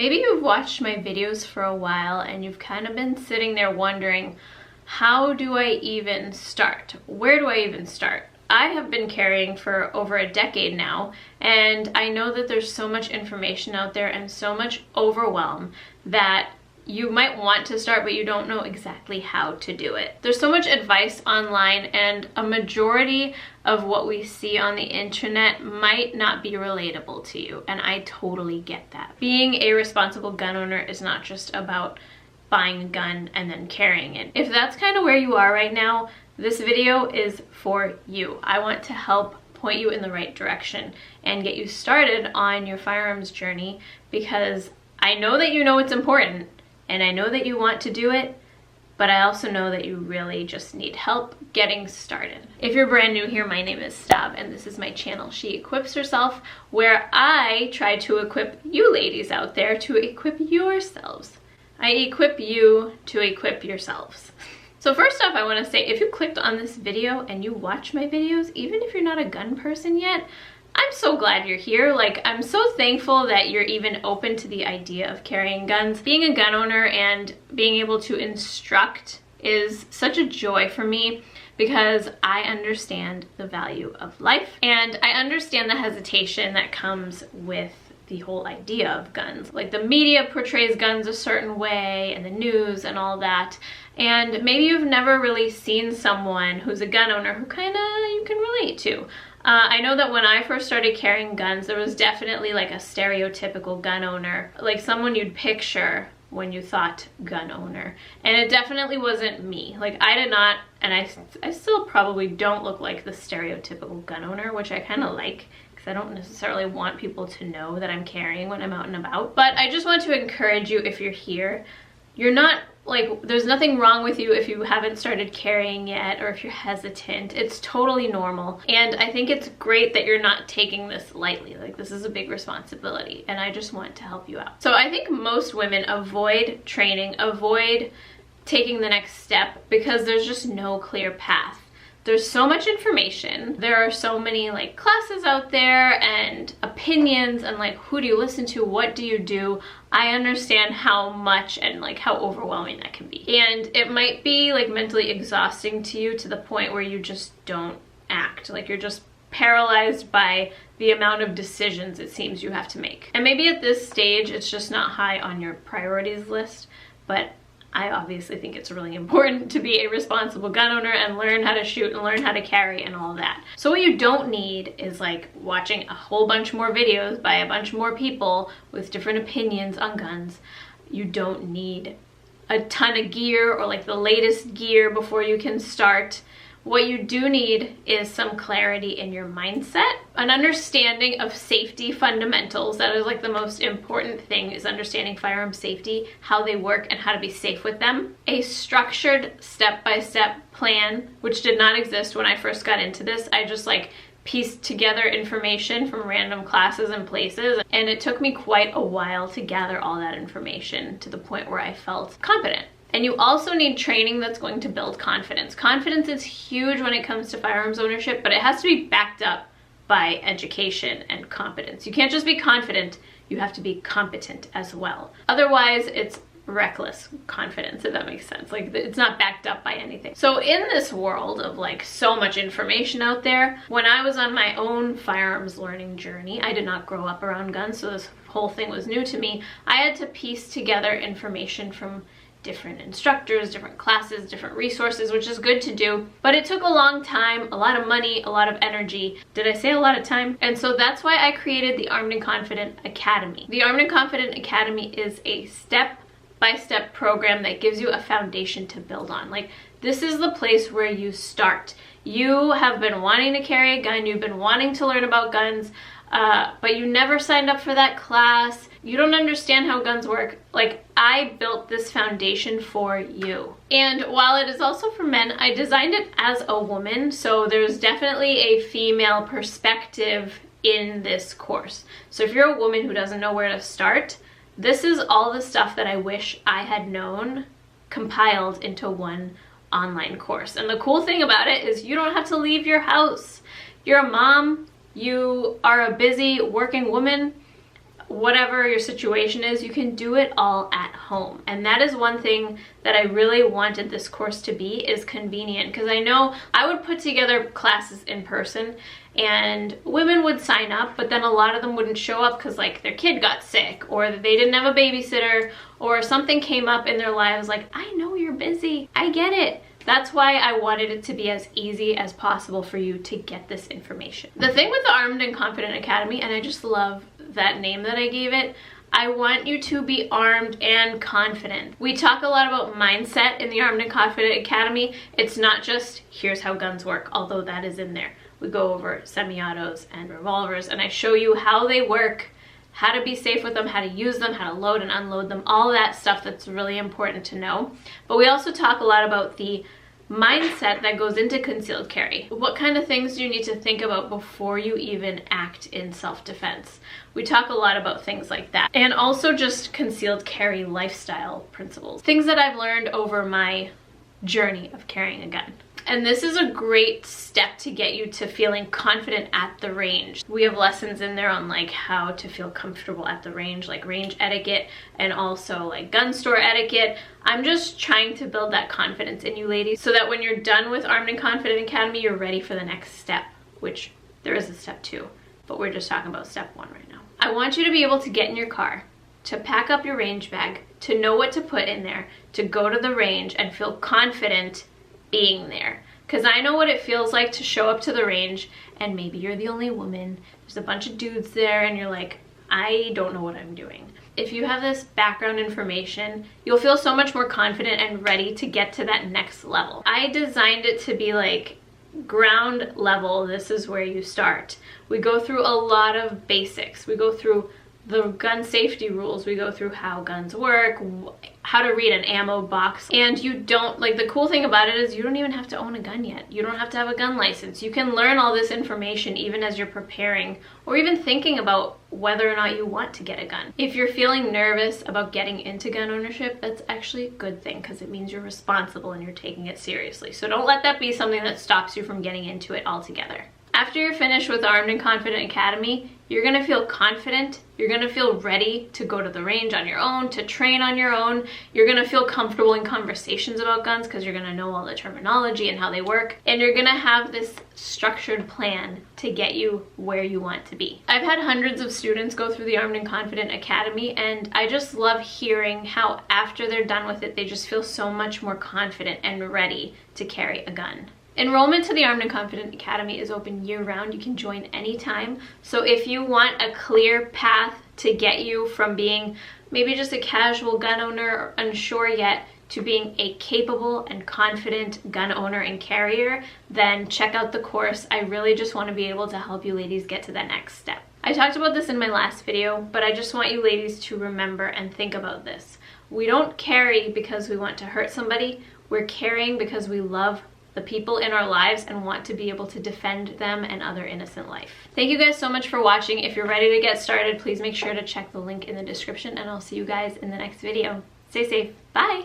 Maybe you've watched my videos for a while and you've kind of been sitting there wondering, how do I even start? Where do I even start? I have been carrying for over a decade now, and I know that there's so much information out there and so much overwhelm that you might want to start, but you don't know exactly how to do it. There's so much advice online, and a majority of what we see on the internet might not be relatable to you, and I totally get that. Being a responsible gun owner is not just about buying a gun and then carrying it. If that's kind of where you are right now, this video is for you. I want to help point you in the right direction and get you started on your firearms journey, because I know that you know it's important and I know that you want to do it, but I also know that you really just need help getting started. If you're brand new here, my name is Stav and this is my channel, She Equips Herself, where I try to equip you ladies out there to equip yourselves. I equip you to equip yourselves. So first off, I want to say, if you clicked on this video and you watch my videos, even if you're not a gun person yet, I'm so glad you're here. Like, I'm so thankful that you're even open to the idea of carrying guns. Being a gun owner and being able to instruct is such a joy for me, because I understand the value of life and I understand the hesitation that comes with the whole idea of guns. Like, the media portrays guns a certain way and the news and all that, and maybe you've never really seen someone who's a gun owner who kind of you can relate to. I know that when I first started carrying guns, there was definitely like a stereotypical gun owner, like someone you'd picture when you thought gun owner, and it definitely wasn't me. Like, I did not, and I still probably don't look like the stereotypical gun owner, which I kind of like, because I don't necessarily want people to know that I'm carrying when I'm out and about. But I just want to encourage you, if you're here, you're not, like, there's nothing wrong with you if you haven't started carrying yet or if you're hesitant. It's totally normal, and I think it's great that you're not taking this lightly. Like, this is a big responsibility, and I just want to help you out. So I think most women avoid training, avoid taking the next step, because there's just no clear path. There's so much information. There are so many like classes out there and opinions, and like, who do you listen to? What do you do? I understand how much and like how overwhelming that can be. And it might be like mentally exhausting to you, to the point where you just don't act. Like, you're just paralyzed by the amount of decisions it seems you have to make. And maybe at this stage, it's just not high on your priorities list, but I obviously think it's really important to be a responsible gun owner and learn how to shoot and learn how to carry and all that. So what you don't need is like watching a whole bunch more videos by a bunch more people with different opinions on guns. You don't need a ton of gear or like the latest gear before you can start. What you do need is some clarity in your mindset, an understanding of safety fundamentals. That is like the most important thing, is understanding firearm safety, how they work and how to be safe with them. A structured step-by-step plan, which did not exist when I first got into this. I just like pieced together information from random classes and places, and it took me quite a while to gather all that information to the point where I felt competent. And you also need training that's going to build confidence. Confidence is huge when it comes to firearms ownership, but it has to be backed up by education and competence. You can't just be confident, you have to be competent as well. Otherwise, it's reckless confidence, if that makes sense. Like, it's not backed up by anything. So in this world of like so much information out there, when I was on my own firearms learning journey, I did not grow up around guns, so this whole thing was new to me. I had to piece together information from different instructors, different classes, different resources, which is good to do, but it took a long time, a lot of money, a lot of energy. Did I say a lot of time? And so that's why I created the Armed and Confident Academy. The Armed and Confident Academy is a step-by-step program that gives you a foundation to build on. Like, this is the place where you start. You have been wanting to carry a gun, you've been wanting to learn about guns, but you never signed up for that class. You don't understand how guns work. Like, I built this foundation for you. And while it is also for men, I designed it as a woman, so there's definitely a female perspective in this course. So if you're a woman who doesn't know where to start, this is all the stuff that I wish I had known compiled into one online course. And the cool thing about it is you don't have to leave your house. You're a mom, you are a busy working woman. whatever your situation is, you can do it all at home. And that is one thing that I really wanted this course to be, is convenient. Because I know I would put together classes in person and women would sign up, but then a lot of them wouldn't show up because like their kid got sick, or they didn't have a babysitter, or something came up in their lives. Like, I know you're busy, I get it. That's why I wanted it to be as easy as possible for you to get this information. The thing with the Armed and Confident Academy, and I just love that name that I gave it, I want you to be armed and confident. We talk a lot about mindset in the Armed and Confident Academy. It's not just, here's how guns work, although that is in there. We go over semi-autos and revolvers, and I show you how they work, how to be safe with them, how to use them, how to load and unload them, all that stuff that's really important to know. But we also talk a lot about the mindset that goes into concealed carry. What kind of things do you need to think about before you even act in self-defense? We talk a lot about things like that. And also just concealed carry lifestyle principles. Things that I've learned over my journey of carrying a gun. And this is a great step to get you to feeling confident at the range. We have lessons in there on like how to feel comfortable at the range, like range etiquette, and also like gun store etiquette. I'm just trying to build that confidence in you ladies so that when you're done with Armed and Confident Academy, you're ready for the next step, which there is a step 2, but we're just talking about step 1 right now. I want you to be able to get in your car, to pack up your range bag, to know what to put in there, to go to the range and feel confident being there. Because I know what it feels like to show up to the range and maybe you're the only woman, there's a bunch of dudes there, and you're like, I don't know what I'm doing. If you have this background information, you'll feel so much more confident and ready to get to that next level. I designed it to be like ground level, this is where you start. We go through a lot of basics. We go through the gun safety rules, we go through how guns work, how to read an ammo box, and you don't, like, the cool thing about it is you don't even have to own a gun yet. You don't have to have a gun license. You can learn all this information even as you're preparing or even thinking about whether or not you want to get a gun. If you're feeling nervous about getting into gun ownership, that's actually a good thing because it means you're responsible and you're taking it seriously. So don't let that be something that stops you from getting into it altogether. After you're finished with Armed and Confident Academy, you're gonna feel confident, you're gonna feel ready to go to the range on your own, to train on your own, you're gonna feel comfortable in conversations about guns because you're gonna know all the terminology and how they work, and you're gonna have this structured plan to get you where you want to be. I've had hundreds of students go through the Armed and Confident Academy, and I just love hearing how after they're done with it, they just feel so much more confident and ready to carry a gun. Enrollment to the Armed and Confident Academy is open year-round. You can join anytime. So if you want a clear path to get you from being maybe just a casual gun owner or unsure yet to being a capable and confident gun owner and carrier, then check out the course. I really just want to be able to help you ladies get to that next step. I talked about this in my last video, but I just want you ladies to remember and think about this. We don't carry because we want to hurt somebody. We're carrying because we love the people in our lives and want to be able to defend them and other innocent life. Thank you guys so much for watching. If you're ready to get started, please make sure to check the link in the description, and I'll see you guys in the next video. Stay safe. Bye.